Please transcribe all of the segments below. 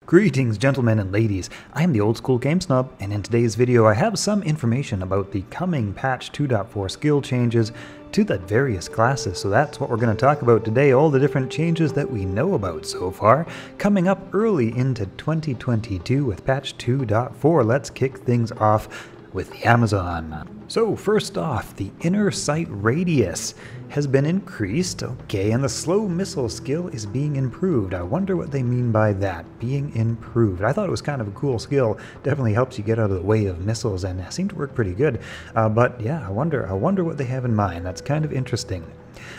Greetings gentlemen and ladies, I am the Old School Game Snob, and in today's video I have some information about the coming patch 2.4 skill changes to the various classes. So that's what we're going to talk about today, all the different changes that we know about so far, coming up early into 2022 with patch 2.4. Let's kick things off with the Amazon. So first off, the inner sight radius has been increased, okay, and the slow missile skill is being improved. I wonder what they mean by that, being improved. I thought it was kind of a cool skill, definitely helps you get out of the way of missiles and seemed to work pretty good. But yeah, I wonder what they have in mind. That's kind of interesting.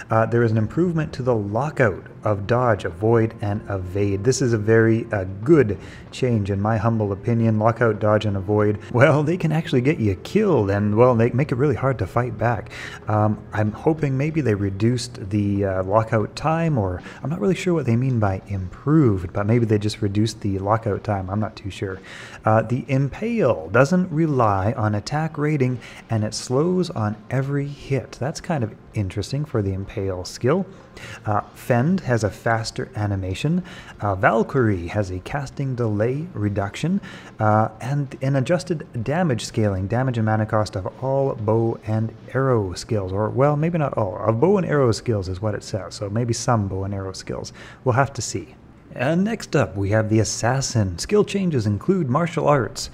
There is an improvement to the lockout of dodge, avoid, and evade. This is a very good change in my humble opinion. Lockout, dodge, and avoid, well, they can actually get you killed, and well, they make it really hard to fight back. I'm hoping maybe they reduced the lockout time, or I'm not really sure what they mean by improved, but maybe they just reduced the lockout time. I'm not too sure. The impale doesn't rely on attack rating, and it slows on every hit. That's kind of interesting for the impale skill. Fend has a faster animation. Valkyrie has a casting delay reduction, and an adjusted damage scaling, damage and mana cost of all bow and arrow skills, or well, maybe not all, of bow and arrow skills is what it says, so maybe some bow and arrow skills. We'll have to see. And next up, we have the Assassin. Skill changes include martial arts,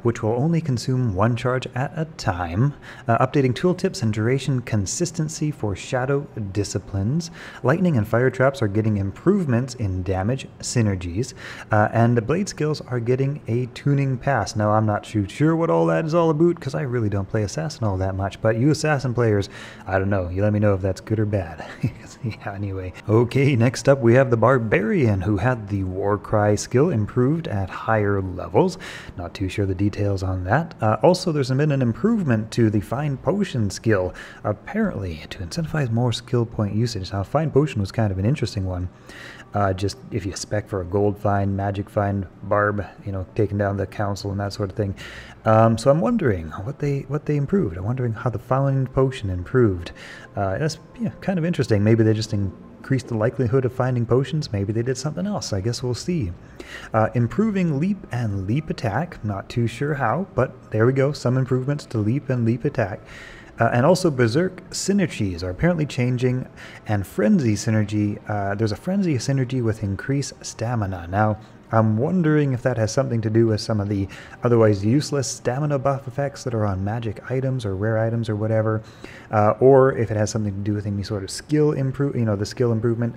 which will only consume one charge at a time, updating tooltips and duration consistency for shadow disciplines. Lightning and fire traps are getting improvements in damage synergies, and the blade skills are getting a tuning pass. Now, I'm not too sure what all that is all about, because I really don't play Assassin all that much, but you Assassin players, I don't know, you let me know if that's good or bad. Yeah, anyway. Okay, next up we have the Barbarian, who had the Warcry skill improved at higher levels. Not too sure the details on that. Also, there's been an improvement to the Find Potion skill, apparently to incentivize more skill point usage. Now, Find Potion was kind of an interesting one. Just if you spec for a gold find, magic find, barb, you know, taking down the council and that sort of thing. So I'm wondering what they improved. I'm wondering how the Find Potion improved. That's kind of interesting. Maybe they just increased the likelihood of finding potions. Maybe they did something else. I guess we'll see. Improving leap and leap attack. Not too sure how, but there we go. Some improvements to leap and leap attack. And also Berserk synergies are apparently changing, and Frenzy synergy, there's a Frenzy synergy with increased stamina. Now, I'm wondering if that has something to do with some of the otherwise useless stamina buff effects that are on magic items or rare items or whatever, or if it has something to do with any sort of skill the skill improvement,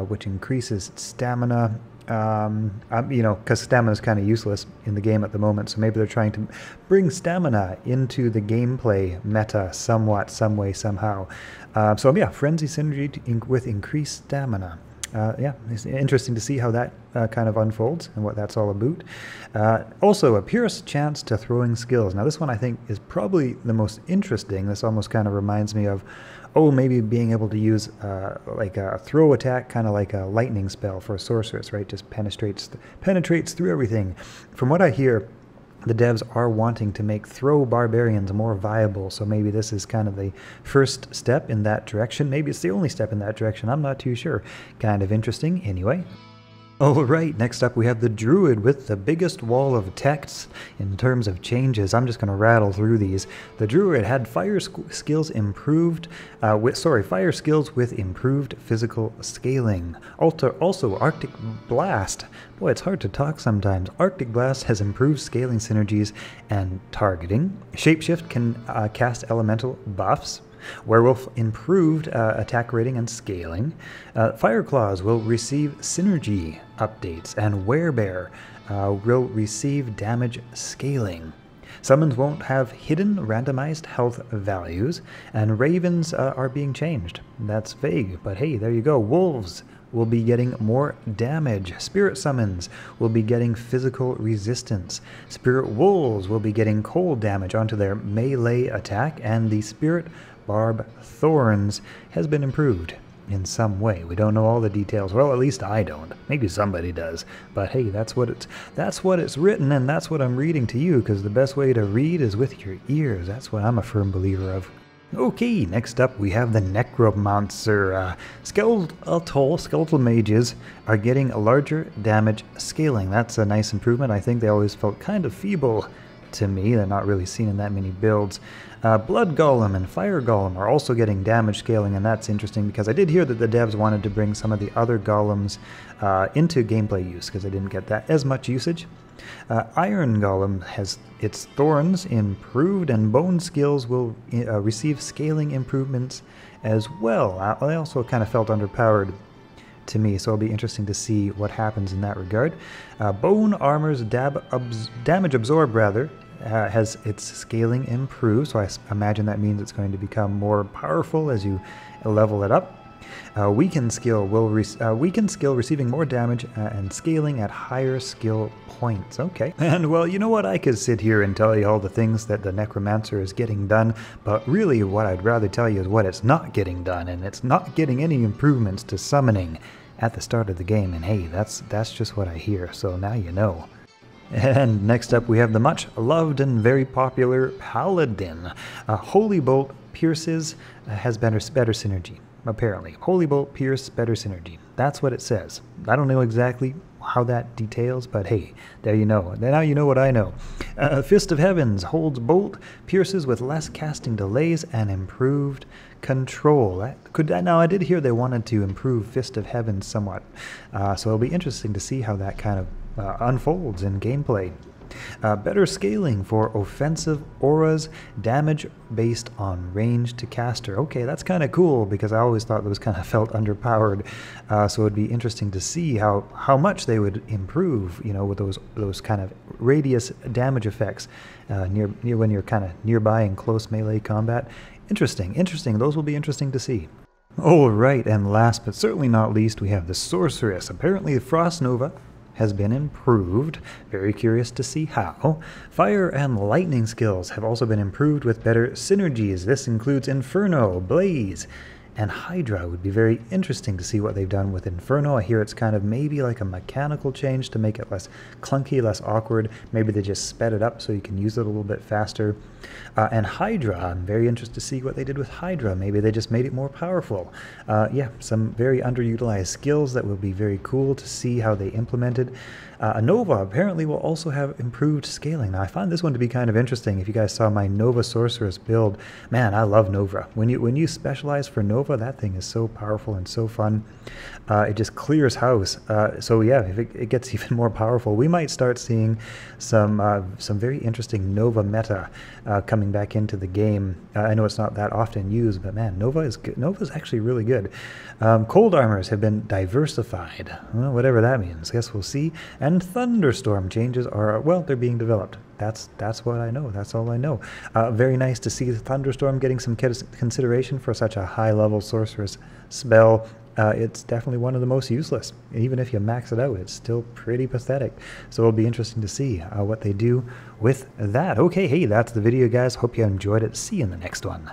which increases stamina. Because stamina is kind of useless in the game at the moment, so maybe they're trying to bring stamina into the gameplay meta somewhat, some way, somehow. So yeah, Frenzy synergy with increased stamina. Yeah, it's interesting to see how that kind of unfolds and what that's all about. Also, a Purist chance to throwing skills. Now, this one I think is probably the most interesting. This almost kind of reminds me of, maybe being able to use like a throw attack, kind of like a lightning spell for a sorceress, right? Just penetrates through everything. From what I hear, the devs are wanting to make throw barbarians more viable, so maybe this is kind of the first step in that direction. Maybe it's the only step in that direction. I'm not too sure. Kind of interesting anyway. Alright, next up we have the Druid with the biggest wall of text in terms of changes. I'm just going to rattle through these. The Druid had fire skills improved, fire skills with improved physical scaling. Also, Arctic Blast. Boy, it's hard to talk sometimes. Arctic Blast has improved scaling synergies and targeting. Shapeshift can cast elemental buffs. Werewolf improved attack rating and scaling. Fireclaws will receive synergy updates, and Werebear will receive damage scaling. Summons won't have hidden randomized health values, and Ravens are being changed. That's vague, but hey, there you go. Wolves will be getting more damage. Spirit summons will be getting physical resistance. Spirit wolves will be getting cold damage onto their melee attack, and the Spirit Barb Thorns has been improved in some way. We don't know all the details. Well, at least I don't. Maybe somebody does. But hey, that's what it's written, and that's what I'm reading to you, because the best way to read is with your ears. That's what I'm a firm believer of. Okay, next up we have the Necromancer. Skeletal mages are getting a larger damage scaling. That's a nice improvement. I think they always felt kind of feeble to me. They're not really seen in that many builds. Blood Golem and Fire Golem are also getting damage scaling, and that's interesting because I did hear that the devs wanted to bring some of the other golems into gameplay use because I didn't get that as much usage. Iron Golem has its thorns improved, and bone skills will receive scaling improvements as well. I also kind of felt underpowered to me, so it'll be interesting to see what happens in that regard. Bone Armor's damage absorb has its scaling improved, so I imagine that means it's going to become more powerful as you level it up. Weaken skill receiving more damage and scaling at higher skill points. Okay. And well, you know what? I could sit here and tell you all the things that the Necromancer is getting done, but really what I'd rather tell you is what it's not getting done, and it's not getting any improvements to summoning at the start of the game. And hey, that's just what I hear, so now you know. And next up we have the much loved and very popular Paladin. Holy Bolt pierces has better synergy. Apparently. Holy Bolt pierce better synergy. That's what it says. I don't know exactly how that details, but hey, there you know. Now you know what I know. Fist of Heavens holds bolt, pierces with less casting delays and improved control. Now I did hear they wanted to improve Fist of Heavens somewhat, so it'll be interesting to see how that kind of unfolds in gameplay. Better scaling for offensive auras, damage based on range to caster. Okay, that's kind of cool because I always thought those kind of felt underpowered. So it'd be interesting to see how much they would improve, you know, with those kind of radius damage effects near when you're kind of nearby in close melee combat. Interesting. Those will be interesting to see. All right, and last but certainly not least, we have the Sorceress. Apparently, the Frost Nova has been improved. Very curious to see how. Fire and lightning skills have also been improved with better synergies. This includes Inferno, Blaze, and Hydra. Would be very interesting to see what they've done with Inferno. I hear it's kind of maybe like a mechanical change to make it less clunky, less awkward. Maybe they just sped it up so you can use it a little bit faster. And Hydra, I'm very interested to see what they did with Hydra. Maybe they just made it more powerful. Yeah, some very underutilized skills that will be very cool to see how they implemented. Nova apparently will also have improved scaling. Now I find this one to be kind of interesting. If you guys saw my Nova Sorceress build, man, I love Nova. When you specialize for Nova, that thing is so powerful and so fun. It just clears house. So yeah, if it gets even more powerful, we might start seeing some very interesting Nova meta coming back into the game. I know it's not that often used, but man, Nova is actually really good. Cold armors have been diversified. Well, whatever that means. I guess we'll see. And thunderstorm changes are, well, they're being developed. That's what I know. That's all I know. Very nice to see the thunderstorm getting some consideration for such a high-level sorceress spell. It's definitely one of the most useless. Even if you max it out, it's still pretty pathetic. So it'll be interesting to see what they do with that. Okay, hey, that's the video, guys. Hope you enjoyed it. See you in the next one.